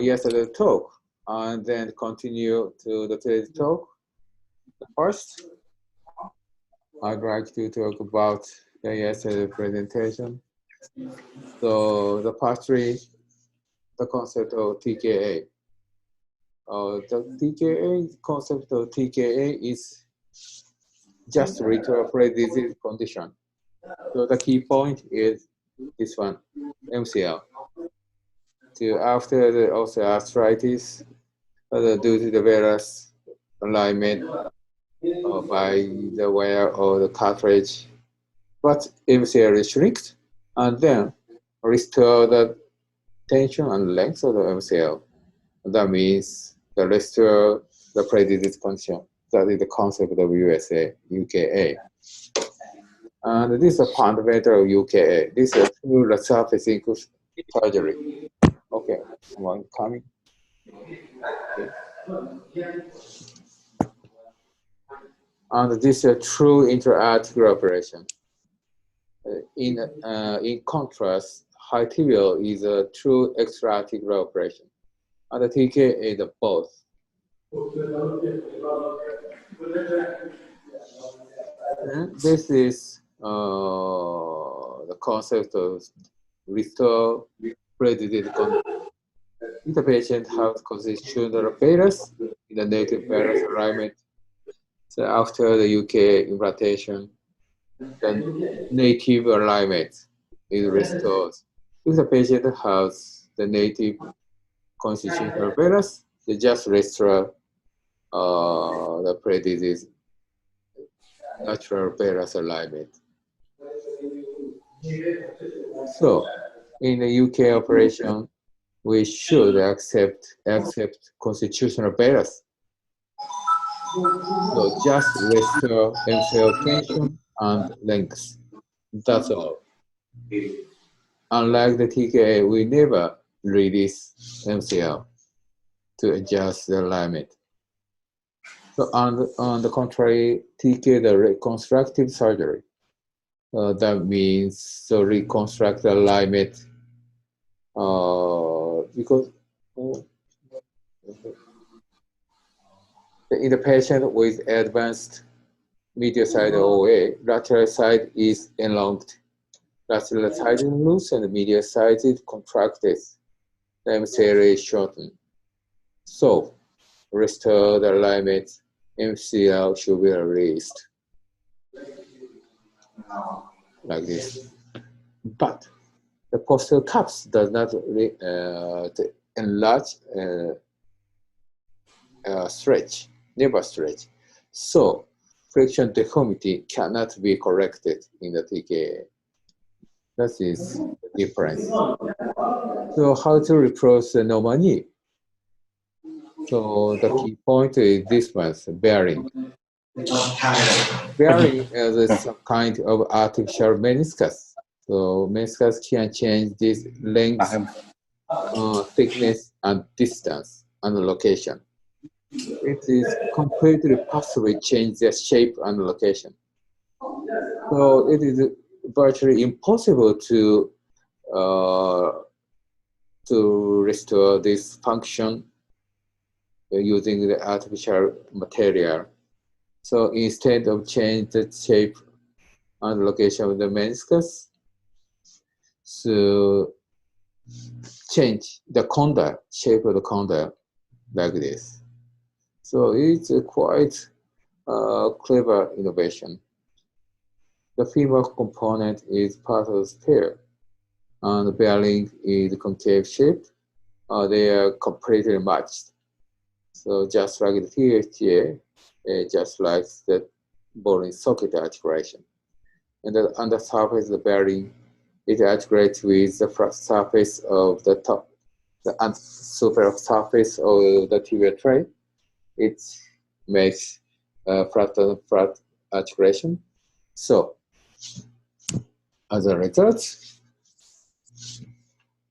yesterday's talk, and then continue to the today's talk. First, I'd like to talk about the yesterday presentation. So the part three, the concept of TKA. The concept of TKA is just respiratory disease condition. So the key point is this one, MCL. So after the osteoarthritis, due to the various alignment by the wear of the cartridge, but MCL is shrinked and then restore the tension and length of the MCL. That means the restore the pre-disease condition. That is the concept of UKA. And this is a fundamental of UKA. This is through the surface includes surgery. Okay, one coming. Okay. And this is a true intra-articular operation. In contrast, high tibial is a true extra-articular operation. And the TKA is both. And this is the concept of restore pre-disease condition. If the patient has constitutional varus in the native varus alignment, so after the UK implantation, the native alignment is restored. If the patient has the native constitutional varus, they just restore the pre-disease natural varus alignment. So, in the UK operation, we should accept constitutional varus. So just restore MCL tension and length. That's all. Unlike the TKA, we never release MCL to adjust the alignment. So on the contrary, TK, the reconstructive surgery. That means to reconstruct the alignment because in the patient with advanced medial side OA, lateral side is enlarged. Lateral side is loose and the medial side is contracted. The MCL is shortened. So, restore the alignment, MCL should be released. Like this. But the posterior cups does not enlarge, stretch, never stretch. So friction deformity cannot be corrected in the TKA. That is the difference. So how to replace the normal knee? So the key point is this one, bearing. Bearing is some kind of artificial meniscus. So meniscus can change this length, thickness, and distance and location. It is completely possible to change the shape and location. So it is virtually impossible to restore this function using the artificial material. So instead of change the shape and location of the meniscus, so change the condyle, shape of the condyle like this. So it's a quite clever innovation. The femur component is part of the sphere, and the bearing is concave shape. They are completely matched. So just like the THA, just like the bone socket articulation. And the undersurface of the bearing, it articulates with the flat surface of the top, the super surface of the tibial tray. It makes flat articulation. So, as a result,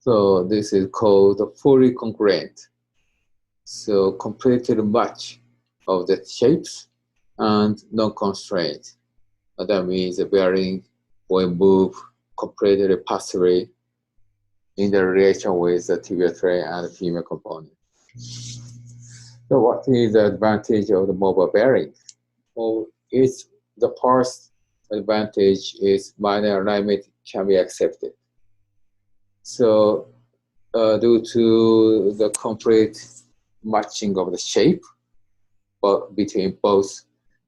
so this is called the fully congruent. So completely match of the shapes and non-constrained. That means the bearing will move completely passively in the relation with the tibial tray and the femur component. So what is the advantage of the mobile bearing? Well, it's the first advantage is minor alignment can be accepted. So due to the complete matching of the shape between both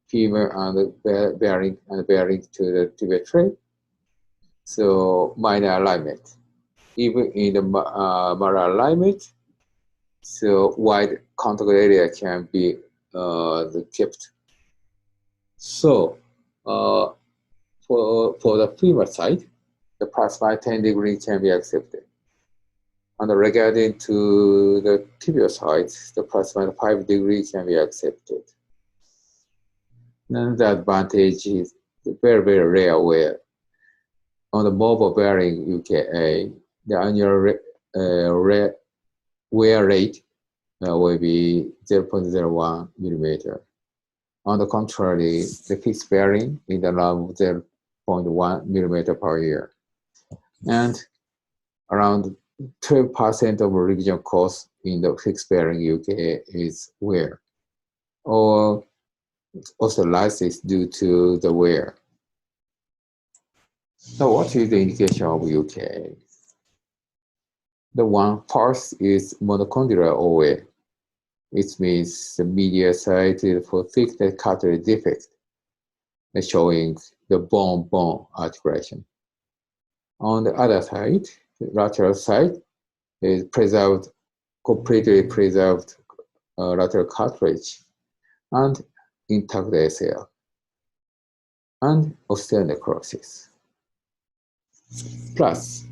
femur and the bearing to the tibial tray, so minor alignment. Even in the minor alignment, so wide contact area can be kept. So for the femur side, the plus minus 10 degree can be accepted. And regarding to the tibial side, the plus minus 5 degree can be accepted. And the advantage is very, very rare where on the mobile bearing UKA, the annual wear rate will be 0.01 millimeter. On the contrary, the fixed bearing is around 0.1 millimeter per year. And around 12% of revision cost in the fixed bearing UKA is wear, or also lysis due to the wear. So what is the indication of UKA? The one first is mitochondrial OA. It means the medial side for thickness cartilage defect, showing the bone-bone articulation. On the other side, the lateral side is preserved, completely preserved lateral cartilage and intact ACL and osteonecrosis. Plus,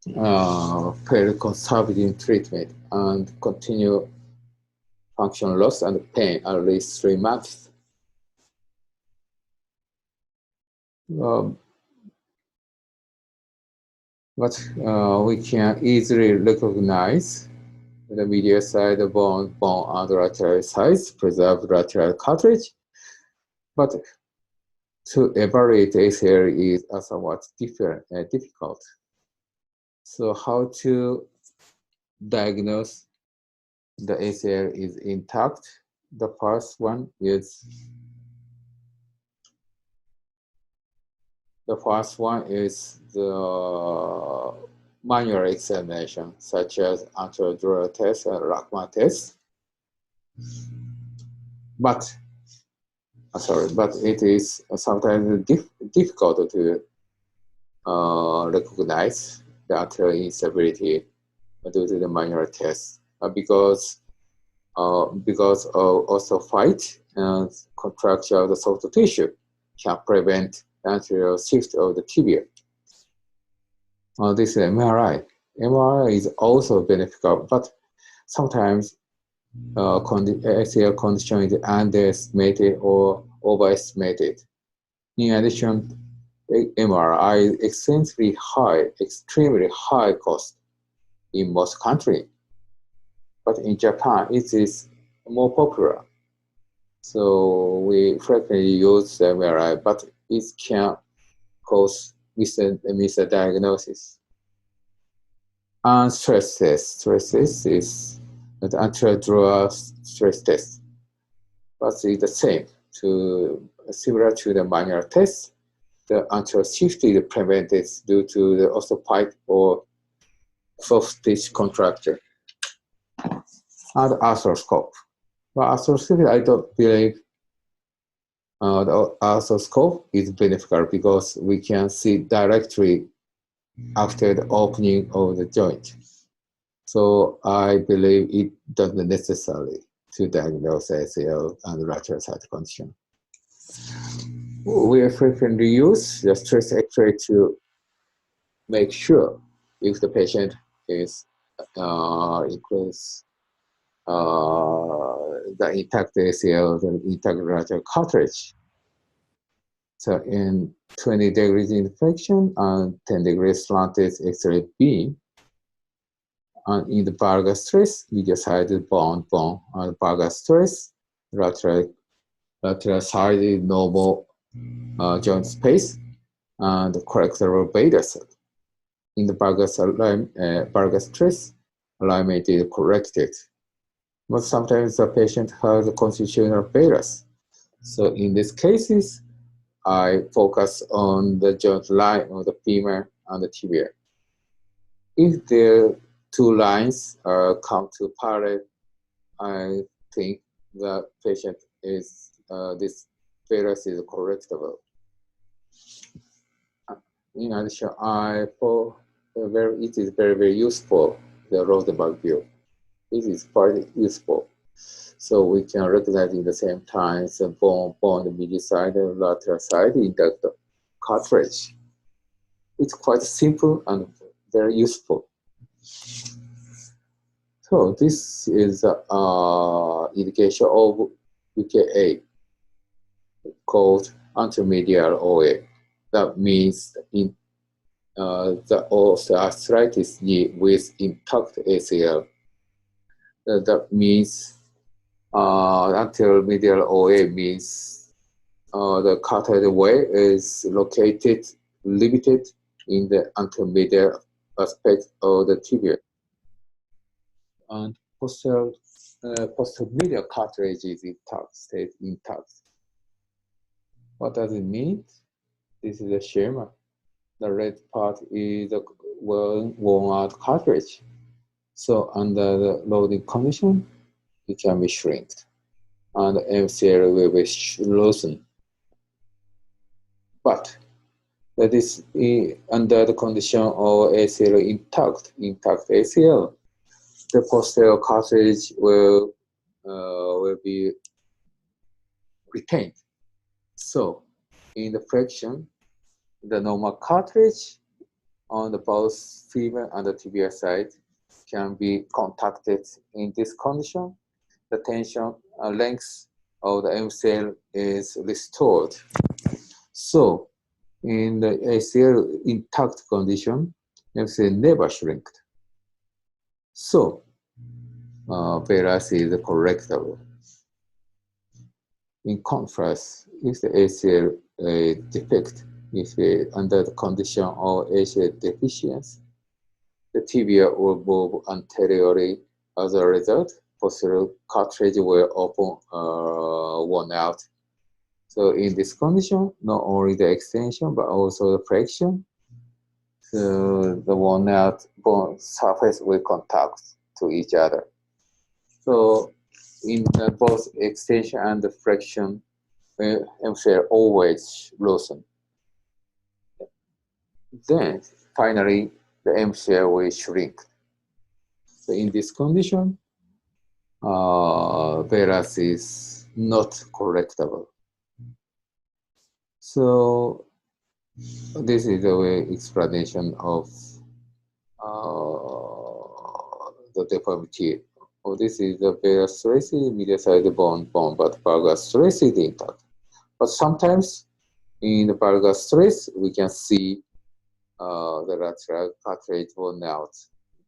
failed conservative treatment and continue function loss and pain at least 3 months. But we can easily recognize the medial side bone and lateral sides, preserve lateral cartilage. But to evaluate ACL is somewhat difficult. So how to diagnose the ACL is intact? The first one is the manual examination, such as anterior test and Rackman test. But it is sometimes difficult to recognize the anterior instability due to the manual test because of osteophyte and contraction of the soft tissue can prevent the anterior shift of the tibia. This is MRI. MRI is also beneficial, but sometimes ACL condition is underestimated or overestimated. In addition, MRI is extremely high cost in most countries. But in Japan, it is more popular. So we frequently use the MRI, but it can cause misdiagnosis. And stress test. Stress test is the anterior stress test, but it's the same, similar to the manual test. The anterior shift is prevented due to the osteophyte or soft tissue contracture. And arthroscope. But arthroscope, I don't believe the arthroscope is beneficial because we can see directly after the opening of the joint. So I believe it doesn't necessarily to diagnose ACL and lateral side condition. We frequently use the stress X-ray to make sure if the patient is includes the intact ACL, the intact lateral cartilage. So in 20 degrees inflection and 10 degrees slanted X-ray beam, and in the bulbar stress, medial side bone, and bulbar stress, lateral side is normal joint space, and correctable beta cell. in the Vargas stress, alignment is corrected. But sometimes the patient has a constitutional failures. So in these cases, I focus on the joint line of the femur and the tibia. If the two lines come to parallel, I think the patient is this failures is correctable. In addition, it is very useful, the Rosenberg view. It is very useful. So we can recognize in the same time the bone medial side and lateral side in the cartilage. It's quite simple and very useful. So this is indication of UKA called anteromedial OA. That means in the osteoarthritis knee with intact ACL. That means anteromedial OA means the cartilage way is limited in the anteromedial aspect of the tibia. And posterior cartilage is intact, stays intact. What does it mean? This is a schema. The red part is a worn out cartilage. So under the loading condition, it can be shrinked, and the MCL will be loosened. But that is under the condition of ACL intact ACL, the posterior cartilage will be retained. So in the flexion, the normal cartilage on the both femur and the tibia side can be contacted in this condition. The tension length of the MCL is restored. So in the ACL intact condition, MCL never shrinked. So varus is correctable. In contrast, if the ACL defect, if under the condition of ACL deficiency, the tibia will move anteriorly. As a result, posterior cartilage will open worn out. So in this condition, not only the extension but also the flexion, so the worn out bone surface will contact to each other. So in both extension and the flexion, MCL always loosen. Then finally, the MCL will shrink. So in this condition, varus is not correctable. So this is the way explanation of the deformity. Oh, this is the varus thoracic medial side bone, but valgus thoracic is intact. But sometimes in the valgus thoracic, we can see the lateral cartilage worn out.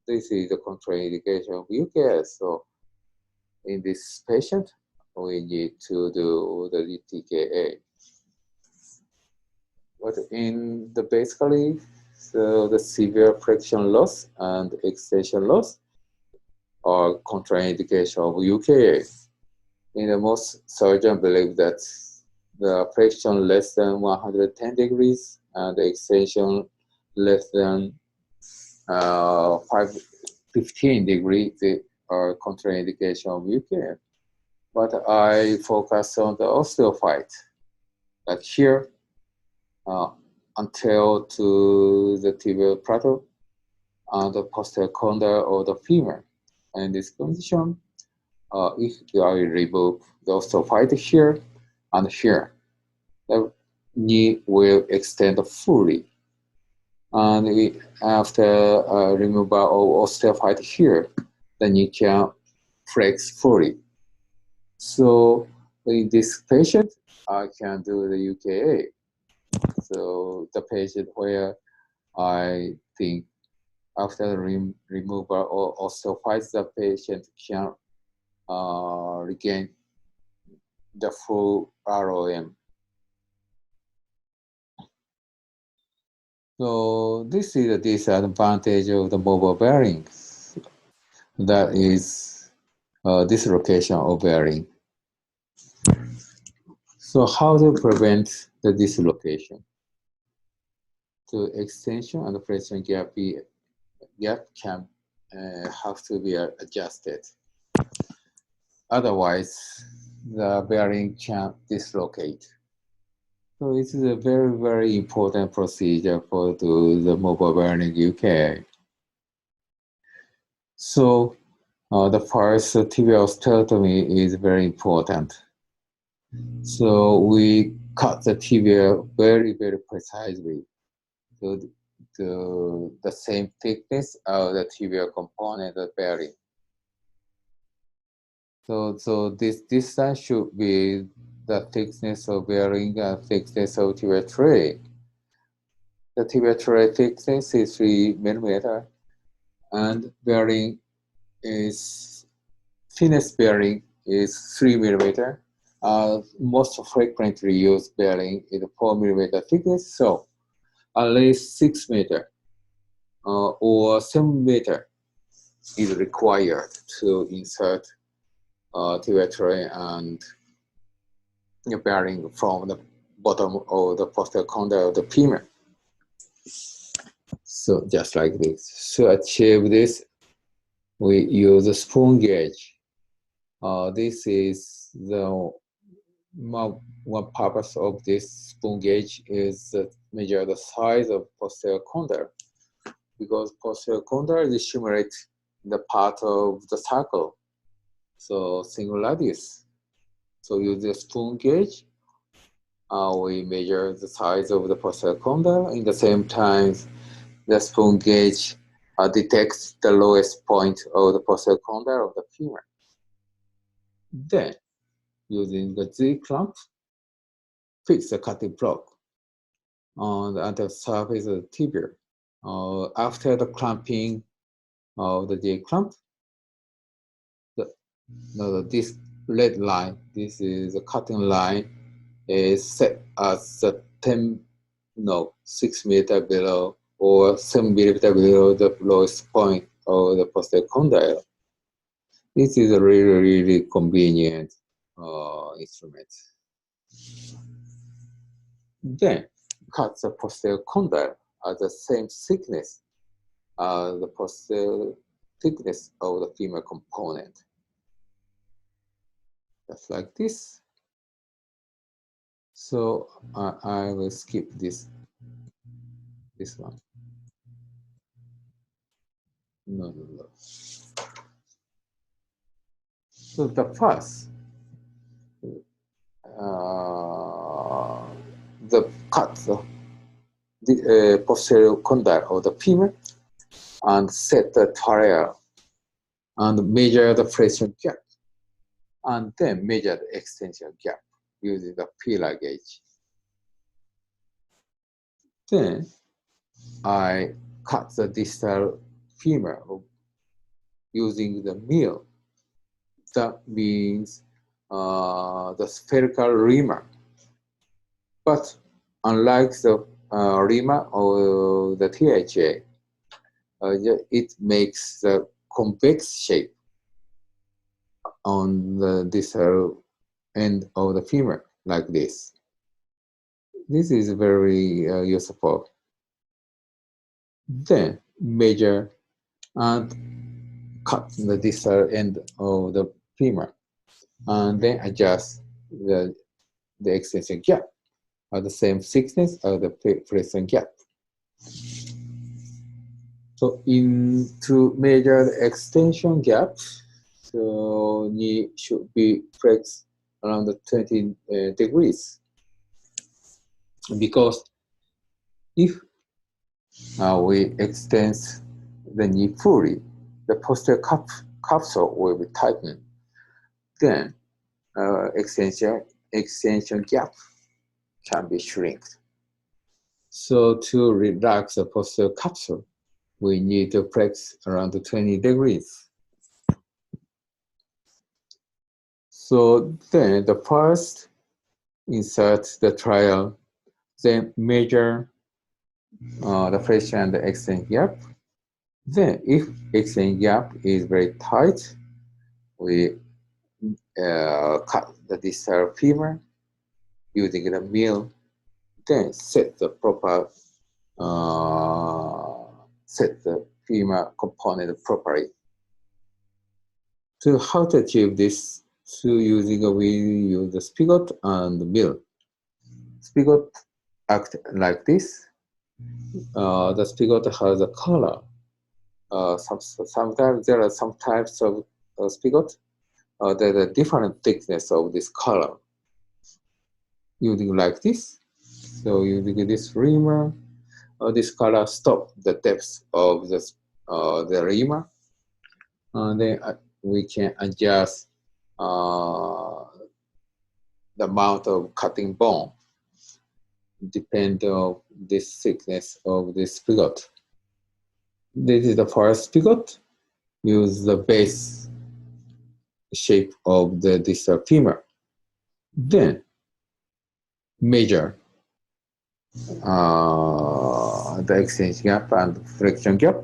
This is the contraindication of UKA. So in this patient, we need to do the TKA. But in the basically, so the severe friction loss and extension loss are contraindication of UKA. In the most surgeons believe that the friction less than 110 degrees and the extension less than 15 degrees, they are contraindication of UKA. But I focus on the osteophyte. Like here, until to the tibial plateau and the posterior condyle of the femur. And in this condition, if I remove the osteophyte here and here, the knee will extend fully. And after removal of osteophyte here, the knee can flex fully. So in this patient, I can do the UKA. So the patient where I think after the removal of osteophytes, the patient can regain the full ROM. So this is the disadvantage of the mobile bearings. That is dislocation of bearing. So how to prevent the dislocation? The extension and the flexion gap can have to be adjusted. Otherwise, the bearing can dislocate. So it is a very, very important procedure for the mobile bearing UKA. So the first tibial osteotomy is very important. So we cut the tibia very, very precisely. So the same thickness of the tibial component of bearing. So this distance should be the thickness of bearing and thickness of tibial tray. The tibial tray thickness is 3 millimeter, and bearing is thinnest bearing is 3 millimeter. Most frequently used bearing is 4 millimeter thickness, so at least 6 meter or 7 meter is required to insert tibial tray and bearing from the bottom of the posterior condyle of the femur. So just like this. To achieve this, we use a spoon gauge. This is the one purpose of this spoon gauge is to measure the size of posterior condyle, because posterior condyle is simulate the part of the circle, so single radius. So use the spoon gauge. We measure the size of the posterior condyle. In the same time, the spoon gauge detects the lowest point of the posterior condyle of the femur. Then, using the Z clamp, fix the cutting block on the outer surface of the tibia. After the clamping of the Z clamp, this red line, this is the cutting line, is set as the 6 meter below or 7 millimeter below the lowest point of the posterior condyle. This is a really, really convenient instrument. Then cut the posterior condyle at the same thickness as the posterior thickness of the femur component. Just like this. So I will skip this one. No. So the first, the cut the posterior condyle of the femur and set the trial and measure the flexion gap, and then measure the extension gap using the feeler gauge. Then I cut the distal femur using the mill. That means the spherical reamer. But unlike the reamer or the THA, it makes the convex shape on the distal end of the femur like this. This is very useful. Then measure and cut the distal end of the femur, and then adjust the extension gap at the same thickness of the flexion gap. So to measure the extension gap, so knee should be flexed around the 20 degrees. Because if we extend the knee fully, the posterior capsule will be tightened. Then extension gap can be shrinked. So to relax the posterior capsule, we need to flex around 20 degrees. So then the first insert the trial, then measure the flexion and the extension gap. Then, if extension gap is very tight, we cut the distal femur using the mill. Then set the proper set the femur component properly. So how to achieve this? We use the spigot and the mill. Spigot act like this. The spigot has a color. Sometimes there are some types of spigot. There's a different thickness of this color. Using like this. So using this reamer, this color stop the depth of the reamer. Then we can adjust the amount of cutting bone depend on this thickness of this spigot. This is the first spigot. Use the base shape of the distal femur. Then measure the extension gap and flexion gap,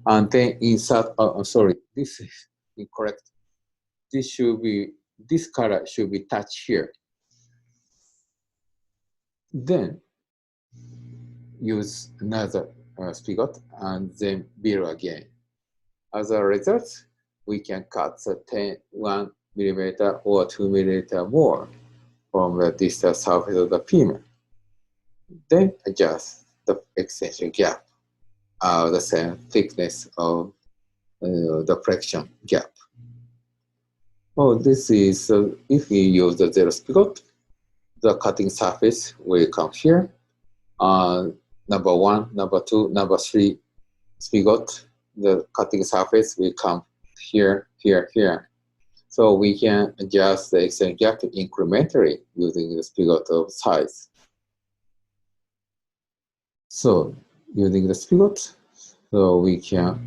and then insert. Sorry, this is incorrect. This color should be touched here. Then use another spigot and then below again. As a result, we can cut the 1 millimeter or 2 millimeter more from the distal surface of the femur. Then adjust the extension gap, the same thickness of the flexion gap. This is if we use the zero spigot, the cutting surface will come here. Number 1, number 2, number 3 spigot, the cutting surface will come here, here, here. So we can adjust the extension gap incrementally using the spigot of size. So using the spigot, so we can